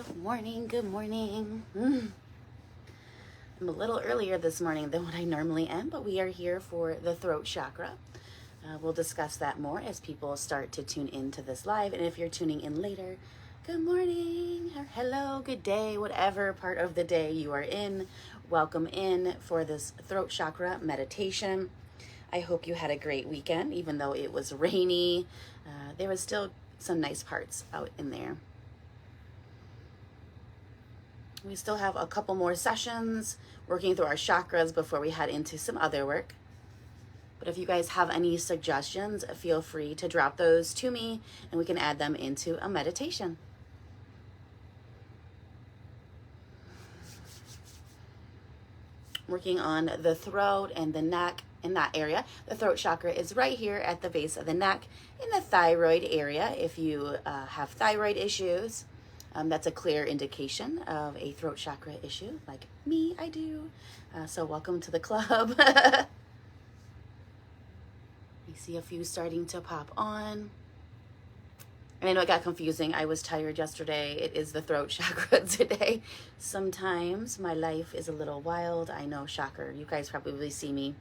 Good morning, good morning. I'm a little earlier this morning than what I normally am, but we are here for the throat chakra. We'll discuss that more as people start to tune into this live. And if you're tuning in later, good morning, or hello, good day, whatever part of the day you are in. Welcome in for this throat chakra meditation. I hope you had a great weekend, even though it was rainy. There was still some nice parts out in there. We still have a couple more sessions working through our chakras before we head into some other work. But if you guys have any suggestions, feel free to drop those to me and we can add them into a meditation. Working on the throat and the neck in that area. The throat chakra is right here at the base of the neck in the thyroid area. If you have thyroid issues, that's a clear indication of a throat chakra issue, like me, I do. So welcome to the club. I see a few starting to pop on. And I know it got confusing. I was tired yesterday. It is the throat chakra today. Sometimes my life is a little wild. I know, shocker. You guys probably see me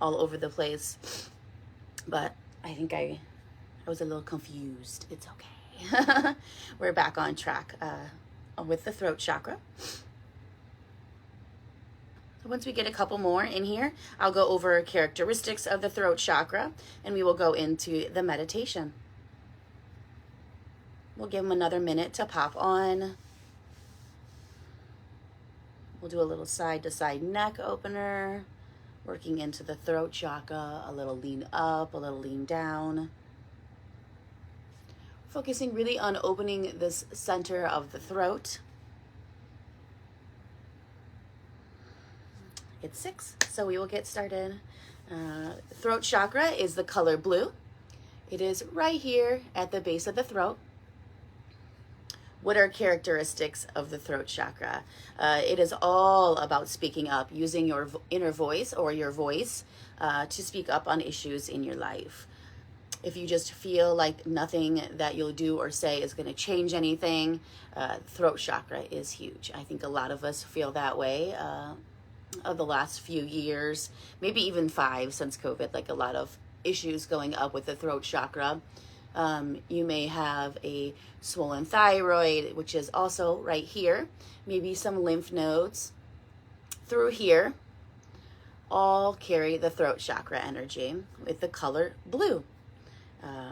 all over the place. But I think I was a little confused. It's okay. We're back on track with the throat chakra. So once we get a couple more in here, I'll go over characteristics of the throat chakra and we will go into the meditation. We'll give them another minute to pop on. We'll do a little side-to-side neck opener, working into the throat chakra, a little lean up, a little lean down. Focusing really on opening this center of the throat. It's 6, so we will get started. Throat chakra is the color blue. It is right here at the base of the throat. What are characteristics of the throat chakra? It is all about speaking up, using your inner voice or your voice to speak up on issues in your life. If you just feel like nothing that you'll do or say is going to change anything, throat chakra is huge. I think a lot of us feel that way of the last few years, maybe even 5 since COVID, like a lot of issues going up with the throat chakra. You may have a swollen thyroid, which is also right here, maybe some lymph nodes through here, all carry the throat chakra energy with the color blue.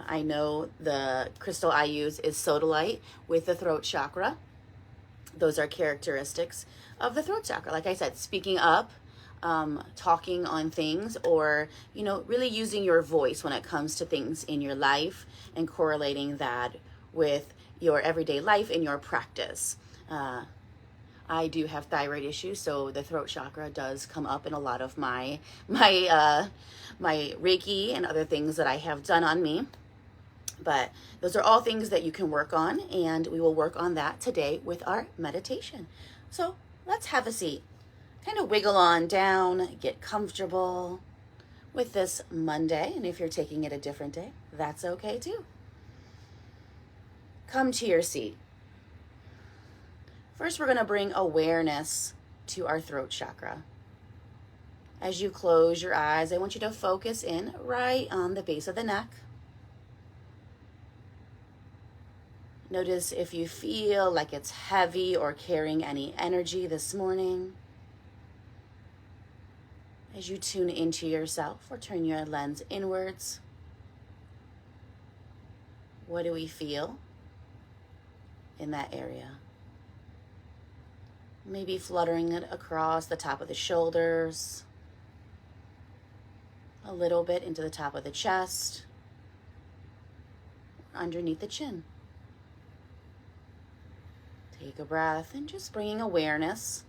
I know the crystal I use is sodalite with the throat chakra. Those are characteristics of the throat chakra. Like I said, speaking up, talking on things, or, really using your voice when it comes to things in your life and correlating that with your everyday life and your practice. I do have thyroid issues, so the throat chakra does come up in a lot of my Reiki and other things that I have done on me. But those are all things that you can work on, and we will work on that today with our meditation. So let's have a seat. Kind of wiggle on down, get comfortable with this Monday, and if you're taking it a different day, that's okay too. Come to your seat. First, we're going to bring awareness to our throat chakra. As you close your eyes, I want you to focus in right on the base of the neck. Notice if you feel like it's heavy or carrying any energy this morning. As you tune into yourself or turn your lens inwards, what do we feel in that area? Maybe fluttering it across the top of the shoulders, a little bit into the top of the chest, underneath the chin. Take a breath and just bringing awareness.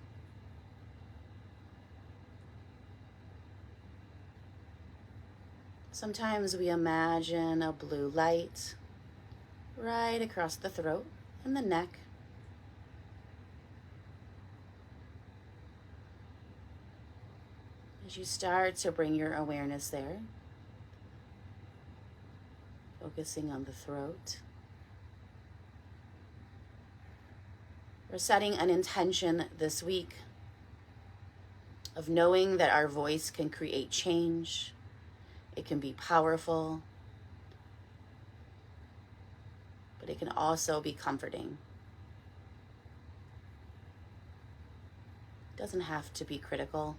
Sometimes we imagine a blue light right across the throat and the neck. As you start to bring your awareness there, focusing on the throat. We're setting an intention this week of knowing that our voice can create change. It can be powerful, but it can also be comforting. It doesn't have to be critical.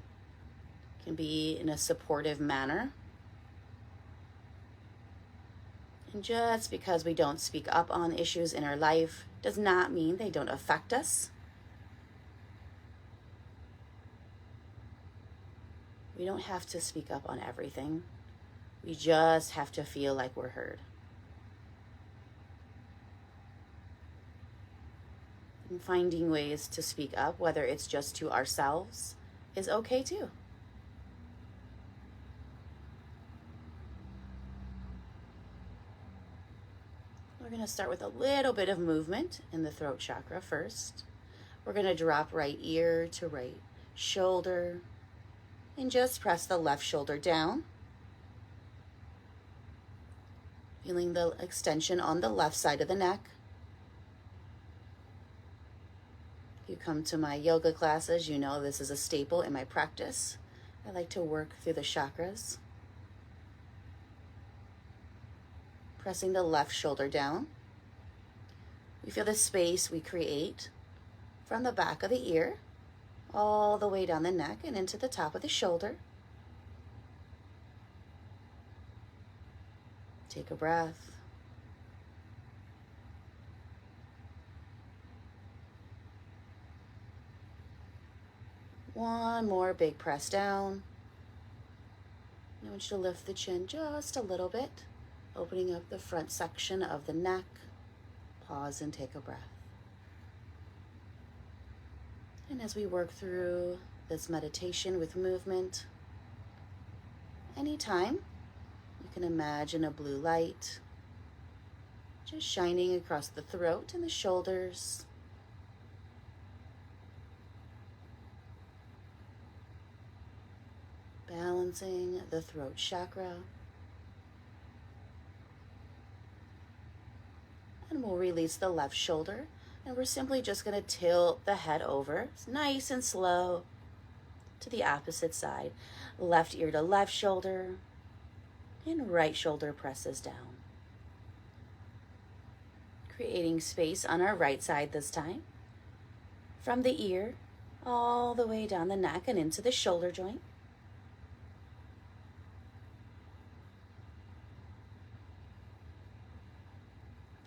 It can be in a supportive manner. And just because we don't speak up on issues in our life does not mean they don't affect us. We don't have to speak up on everything. We just have to feel like we're heard. And finding ways to speak up, whether it's just to ourselves, is okay too. We're going to start with a little bit of movement in the throat chakra first. We're going to drop right ear to right shoulder and just press the left shoulder down. Feeling the extension on the left side of the neck. If you come to my yoga classes, you know this is a staple in my practice. I like to work through the chakras. Pressing the left shoulder down. We feel the space we create from the back of the ear all the way down the neck and into the top of the shoulder. Take a breath. One more big press down. I want you to lift the chin just a little bit, opening up the front section of the neck. Pause and take a breath. And as we work through this meditation with movement, anytime you can imagine a blue light just shining across the throat and the shoulders. Balancing the throat chakra. And we'll release the left shoulder, and we're simply just going to tilt the head over, nice and slow, to the opposite side. Left ear to left shoulder, and right shoulder presses down. Creating space on our right side this time, from the ear all the way down the neck and into the shoulder joint.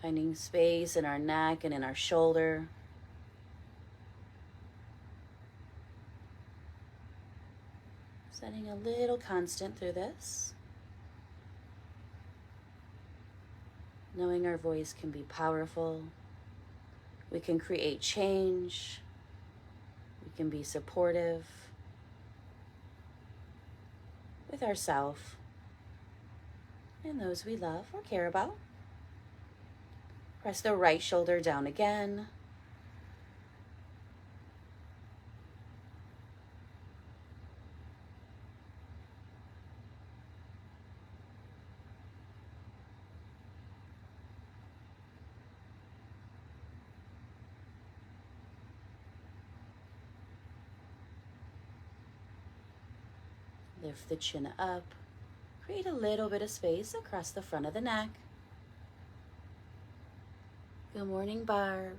Finding space in our neck and in our shoulder. Setting a little constant through this. Knowing our voice can be powerful. We can create change. We can be supportive with ourselves and those we love or care about. Press the right shoulder down again. Lift the chin up. Create a little bit of space across the front of the neck. Good morning, Barb.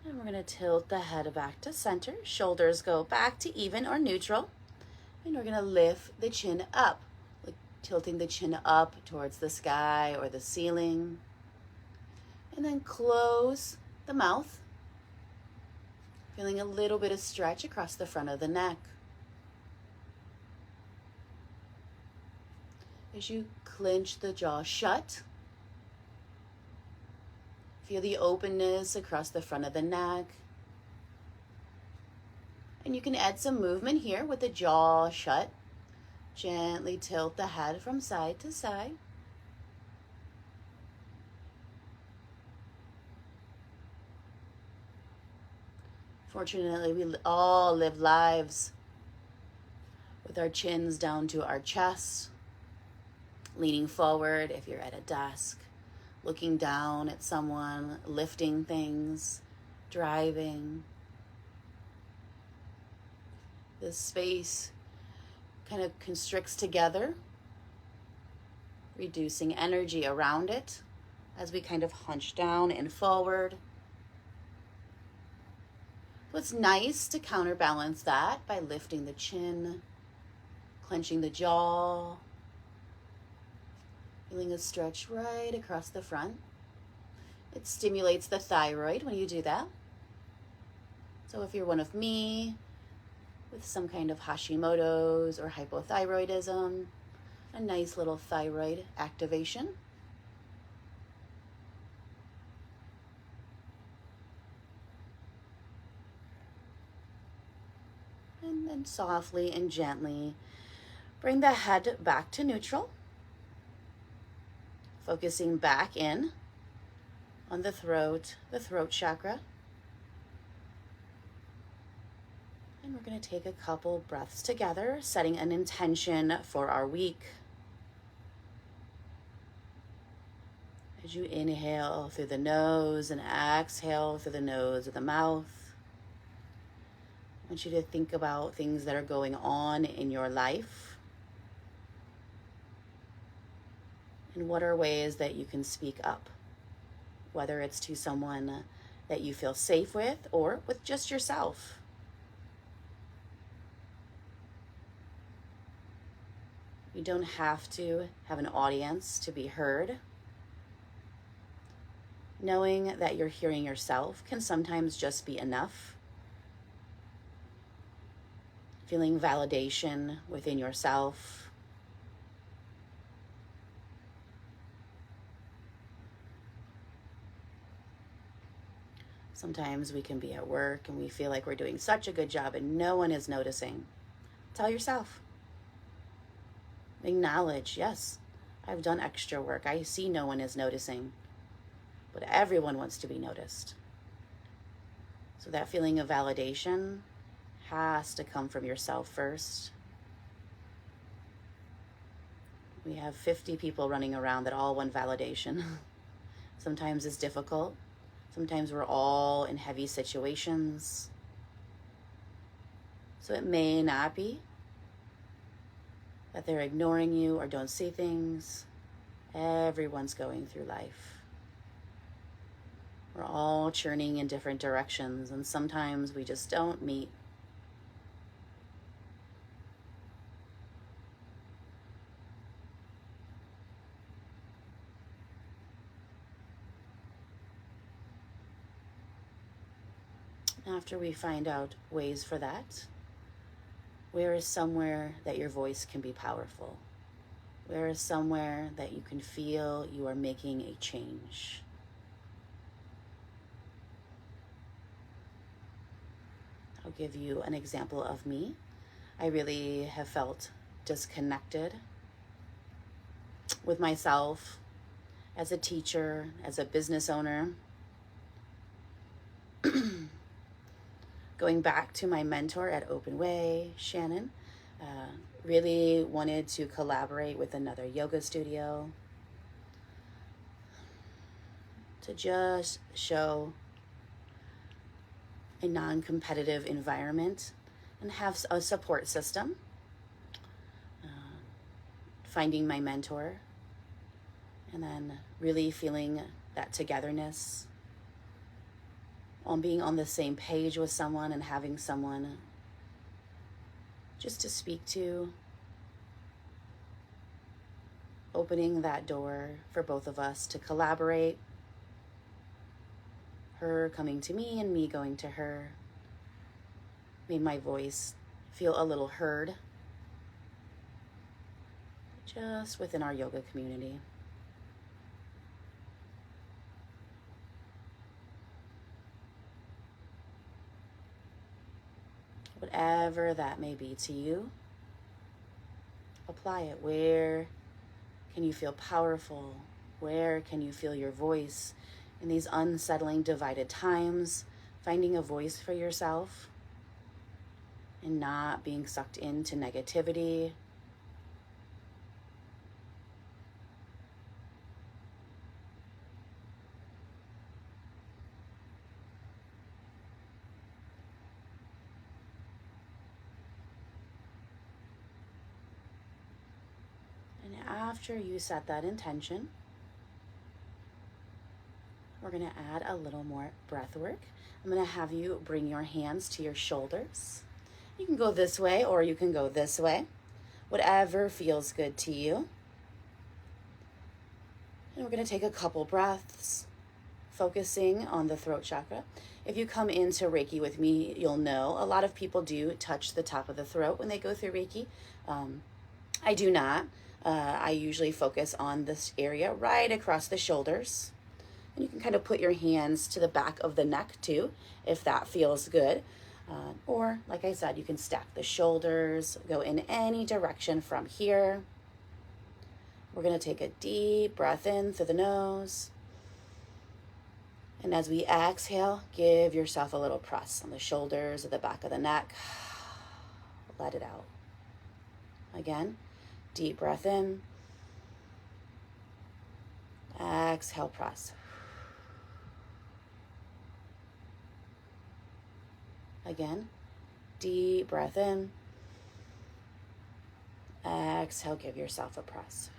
And we're going to tilt the head back to center. Shoulders go back to even or neutral. And we're going to lift the chin up, like tilting the chin up towards the sky or the ceiling. And then close the mouth, feeling a little bit of stretch across the front of the neck. As you clench the jaw shut, feel the openness across the front of the neck. And you can add some movement here with the jaw shut. Gently tilt the head from side to side. Fortunately, we all live lives with our chins down to our chest, leaning forward if you're at a desk, looking down at someone, lifting things, driving. This space kind of constricts together, reducing energy around it as we kind of hunch down and forward. So it's nice to counterbalance that by lifting the chin, clenching the jaw, feeling a stretch right across the front. It stimulates the thyroid when you do that. So if you're one of me with some kind of Hashimoto's or hypothyroidism, a nice little thyroid activation. And then softly and gently bring the head back to neutral, focusing back in on the throat chakra. And we're going to take a couple breaths together, setting an intention for our week. As you inhale through the nose and exhale through the nose or the mouth, I want you to think about things that are going on in your life. And what are ways that you can speak up, whether it's to someone that you feel safe with or with just yourself. You don't have to have an audience to be heard. Knowing that you're hearing yourself can sometimes just be enough. Feeling validation within yourself. Sometimes we can be at work and we feel like we're doing such a good job and no one is noticing. Tell yourself. Acknowledge, yes, I've done extra work. I see no one is noticing, but everyone wants to be noticed. So that feeling of validation has to come from yourself first. We have 50 people running around that all want validation. Sometimes it's difficult. Sometimes we're all in heavy situations. So it may not be that they're ignoring you or don't see things. Everyone's going through life. We're all churning in different directions, and sometimes we just don't meet. After we find out ways for that, where is somewhere that your voice can be powerful? Where is somewhere that you can feel you are making a change? I'll give you an example of me. I really have felt disconnected with myself as a teacher, as a business owner. Going back to my mentor at Open Way, Shannon, really wanted to collaborate with another yoga studio to just show a non-competitive environment and have a support system. Finding my mentor and then really feeling that togetherness, on being on the same page with someone and having someone just to speak to, opening that door for both of us to collaborate, her coming to me and me going to her, made my voice feel a little heard just within our yoga community. Whatever that may be to you, apply it. Where can you feel powerful? Where can you feel your voice in these unsettling, divided times? finding a voice for yourself and not being sucked into negativity. And after you set that intention, we're going to add a little more breath work. I'm going to have you bring your hands to your shoulders. You can go this way or you can go this way, whatever feels good to you. And we're going to take a couple breaths, focusing on the throat chakra. If you come into Reiki with me, you'll know a lot of people do touch the top of the throat when they go through Reiki. I do not. I usually focus on this area right across the shoulders. And you can kind of put your hands to the back of the neck too, if that feels good. Or, like I said, you can stack the shoulders, go in any direction from here. We're going to take a deep breath in through the nose. And as we exhale, give yourself a little press on the shoulders or the back of the neck. Let it out. Again, deep breath in. Exhale, press. Again, deep breath in. Exhale, give yourself a press.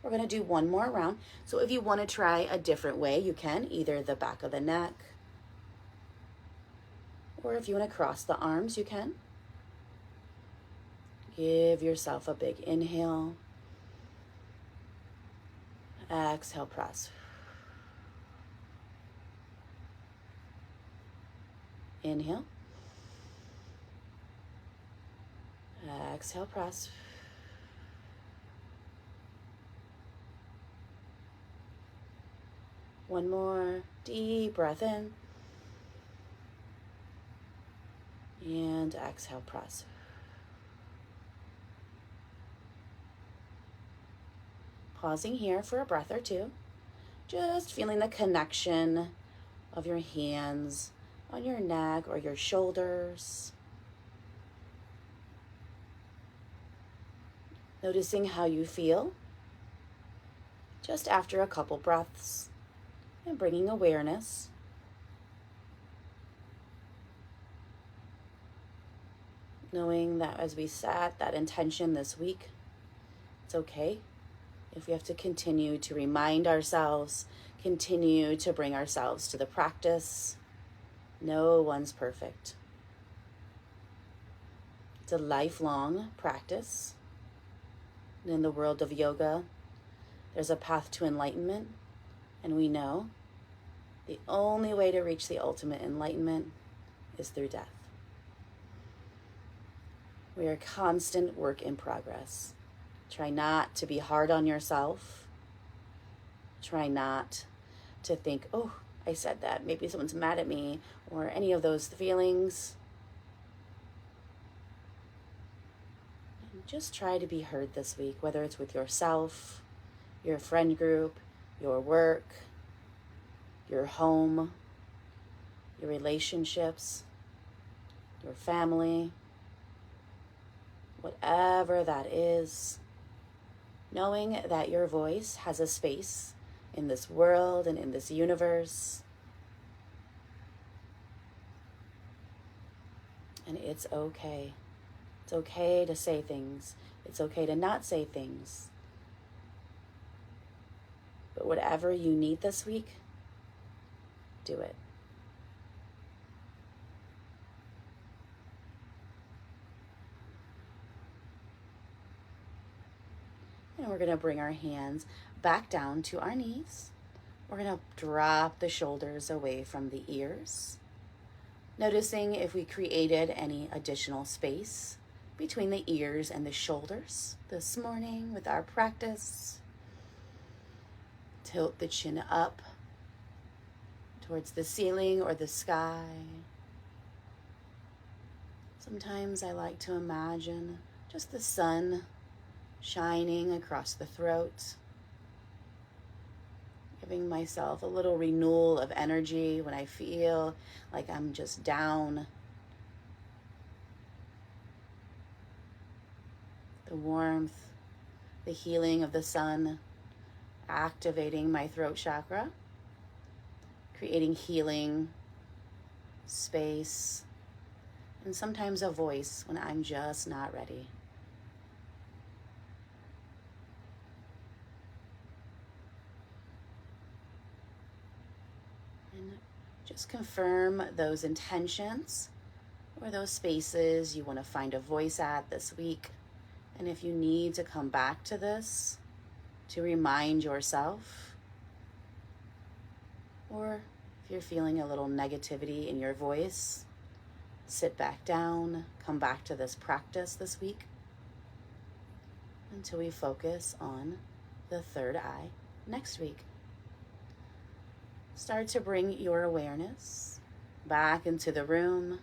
We're going to do one more round. So if you want to try a different way, you can, either the back of the neck, or if you want to cross the arms, you can. Give yourself a big inhale. Exhale, press. Inhale. Exhale, press. One more deep breath in. And exhale, press. Pausing here for a breath or two. Just feeling the connection of your hands on your neck or your shoulders. Noticing how you feel just after a couple breaths and bringing awareness. Knowing that as we set that intention this week, it's okay if we have to continue to remind ourselves, continue to bring ourselves to the practice. No one's perfect. It's a lifelong practice. And in the world of yoga, there's a path to enlightenment, and we know the only way to reach the ultimate enlightenment is through death. We are constant work in progress. Try not to be hard on yourself. Try not to think, oh, I said that, maybe someone's mad at me, or any of those feelings. And just try to be heard this week, whether it's with yourself, your friend group, your work, your home, your relationships, your family, whatever that is. Knowing that your voice has a space in this world and in this universe. And it's okay. It's okay to say things. It's okay to not say things. But whatever you need this week, do it. And we're going to bring our hands back down to our knees. We're going to drop the shoulders away from the ears. Noticing if we created any additional space between the ears and the shoulders this morning with our practice. Tilt the chin up towards the ceiling or the sky. Sometimes I like to imagine just the sun shining across the throat. Giving myself a little renewal of energy when I feel like I'm just down. The warmth, the healing of the sun, activating my throat chakra, creating healing, space, and sometimes a voice when I'm just not ready. And just confirm those intentions or those spaces you want to find a voice at this week. And if you need to come back to this to remind yourself, or if you're feeling a little negativity in your voice, sit back down, come back to this practice this week until we focus on the third eye next week. Start to bring your awareness back into the room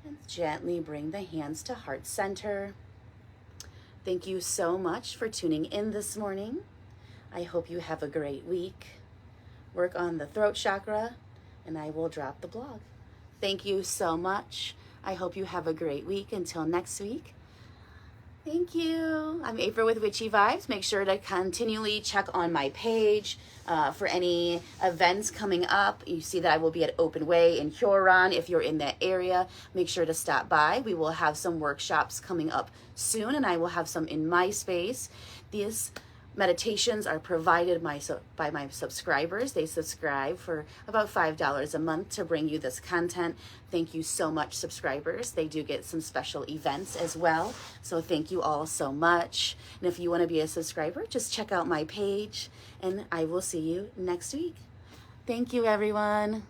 and gently bring the hands to heart center. Thank you so much for tuning in this morning. I hope you have a great week. Work on the throat chakra, and I will drop the blog. Thank you so much. I hope you have a great week. Until next week. Thank you. I'm April with Witchy Vibes. Make sure to continually check on my page for any events coming up. You see that I will be at Open Way in Huron. If you're in that area, make sure to stop by. We will have some workshops coming up soon, and I will have some in my space. These meditations are provided by my subscribers. They subscribe for about $5 a month to bring you this content. Thank you so much, subscribers. They do get some special events as well. So thank you all so much. And if you want to be a subscriber, just check out my page, and I will see you next week. Thank you, everyone.